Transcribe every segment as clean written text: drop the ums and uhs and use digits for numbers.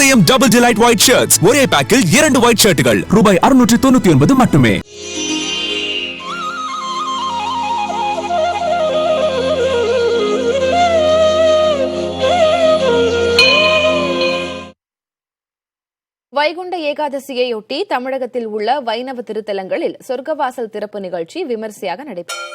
KM Double Delight White Shirts. ஒரே பேக்கில் 2 white ஷர்ட்டுகள் ரூபாய் 699 மட்டுமே. வைகுண்ட ஏகாதசியையொட்டி தமிழகத்தில் உள்ள வைணவ திருத்தலங்களில் சொர்க்கவாசல் திறப்பு நிகழ்ச்சி விமரிசையாக நடைபெற்றது.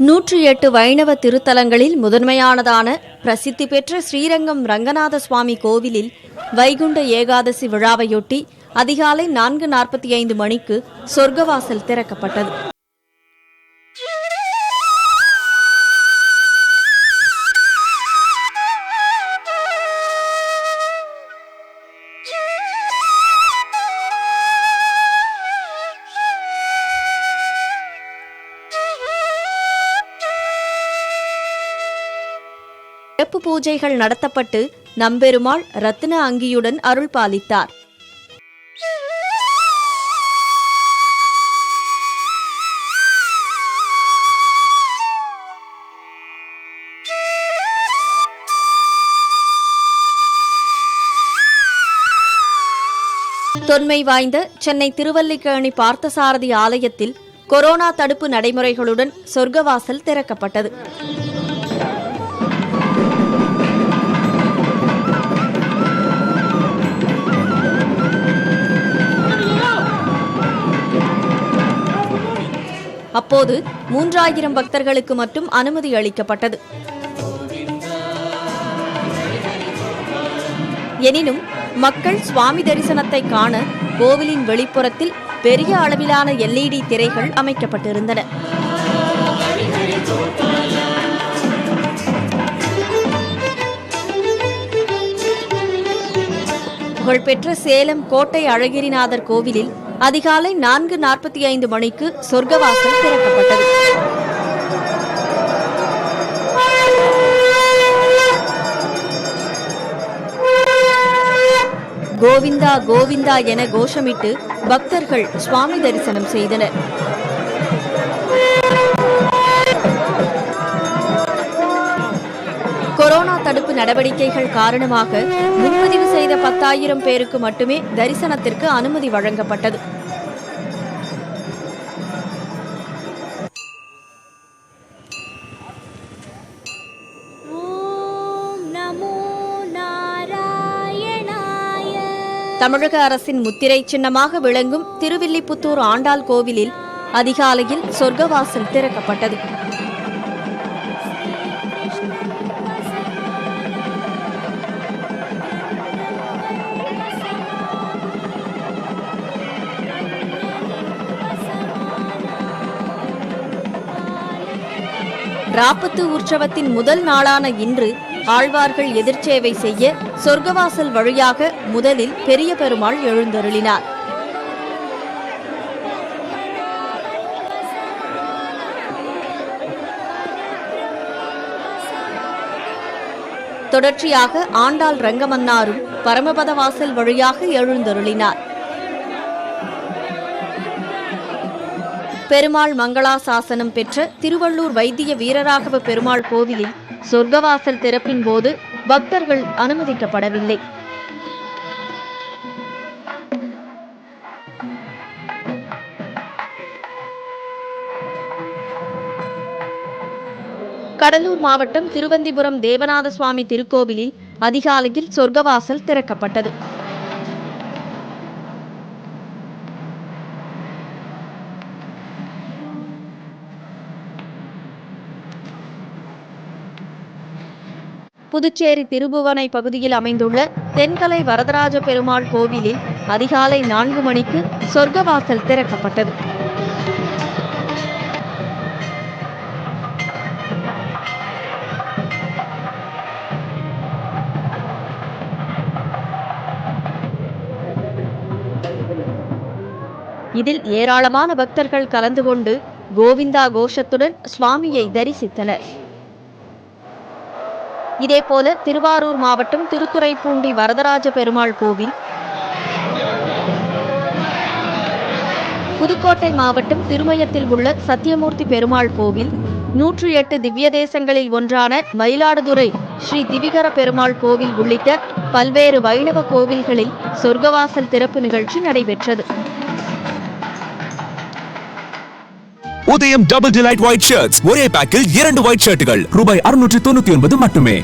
நூற்றி 8 வைணவ திருத்தலங்களில் முதன்மையானதான பிரசித்தி பெற்ற ஸ்ரீரங்கம் ரங்கநாத சுவாமி கோவிலில் வைகுண்ட ஏகாதசி விழாவையொட்டி அதிகாலை 4:45 மணிக்கு சொர்க்கவாசல் திறக்கப்பட்டது. சிறப்பு பூஜைகள் நடத்தப்பட்டு நம்பெருமாள் ரத்தின அங்கியுடன் அருள் பாலித்தார். தொன்மை வாய்ந்த சென்னை திருவல்லிக்கேணி பார்த்தசாரதி ஆலயத்தில் கொரோனா தடுப்பு நடைமுறைகளுடன் சொர்க்கவாசல் திறக்கப்பட்டது. அப்போது 3000 பக்தர்களுக்கு மட்டும் அனுமதி அளிக்கப்பட்டது. எனினும் மக்கள் சுவாமி தரிசனத்தை காண கோவிலின் வெளிப்புறத்தில் பெரிய அளவிலான LED திரைகள் அமைக்கப்பட்டிருந்தன. புகழ்பெற்ற சேலம் கோட்டை அழகிரிநாதர் கோவிலில் அதிகாலை 4:45 மணிக்கு சொர்க்கவாசல் திறக்கப்பட்டது. கோவிந்தா கோவிந்தா என கோஷமிட்டு பக்தர்கள் சுவாமி தரிசனம் செய்தனர். கொரோனா தடுப்பு நடவடிக்கைகள் காரணமாக முன்பதிவு செய்த 10,000 பேருக்கு மட்டுமே தரிசனத்திற்கு அனுமதி வழங்கப்பட்டது. தமிழக அரசின் முத்திரை சின்னமாக விளங்கும் திருவில்லிபுத்தூர் ஆண்டாள் கோவிலில் அதிகாலையில் சொர்க்கவாசல் திறக்கப்பட்டது. ராப்பத்து உற்சவத்தின் முதல் நாளான இன்று ஆழ்வார்கள் எதிர்ச்சேவை செய்ய சொர்க்கவாசல் வழியாக முதலில் பெரிய பெருமாள் எழுந்தருளினார். தொடர்ச்சியாக ஆண்டாள் ரங்கமன்னாரும் பரமபத வாசல் வழியாக எழுந்தருளினார். பெருமாள் மங்களாசாசனம் பெற்ற திருவள்ளூர் வைத்திய வீரராகவ பெருமாள் கோவிலில் சொர்க்கவாசல் திறப்பின் போது பக்தர்கள் அனுமதிக்கப்படவில்லை. கடலூர் மாவட்டம் திருவந்திபுரம் தேவநாத சுவாமி திருக்கோவிலில் அதிகாலையில் சொர்க்கவாசல் திறக்கப்பட்டது. புதுச்சேரி திருபுவனை பகுதியில் அமைந்துள்ள தென்கலை வரதராஜ பெருமாள் கோவிலில் அதிகாலை 4 மணிக்கு சொர்க்கவாசல் திறக்கப்பட்டது. இதில் ஏராளமான பக்தர்கள் கலந்து கொண்டு கோவிந்தா கோஷத்துடன் சுவாமியை தரிசித்தனர். இதேபோல திருவாரூர் மாவட்டம் திருத்துறைப்பூண்டி வரதராஜ பெருமாள் கோவில், புதுக்கோட்டை மாவட்டம் திருமயத்தில் உள்ள சத்தியமூர்த்தி பெருமாள் கோவில், 108 திவ்ய தேசங்களில் ஒன்றான மயிலாடுதுறை ஸ்ரீ திவிகர பெருமாள் கோவில் உள்ளிட்ட பல்வேறு வைணவ கோவில்களில் சொர்க்கவாசல் திறப்பு நிகழ்ச்சி நடைபெற்றது. உதயம் டபுள் டிலைட் ஒயிட் ஷர்ட்ஸ் ஒரே பேக்கில் 2 ஒயிட் ஷர்ட்டுகள் ரூபாய் 699 மட்டுமே.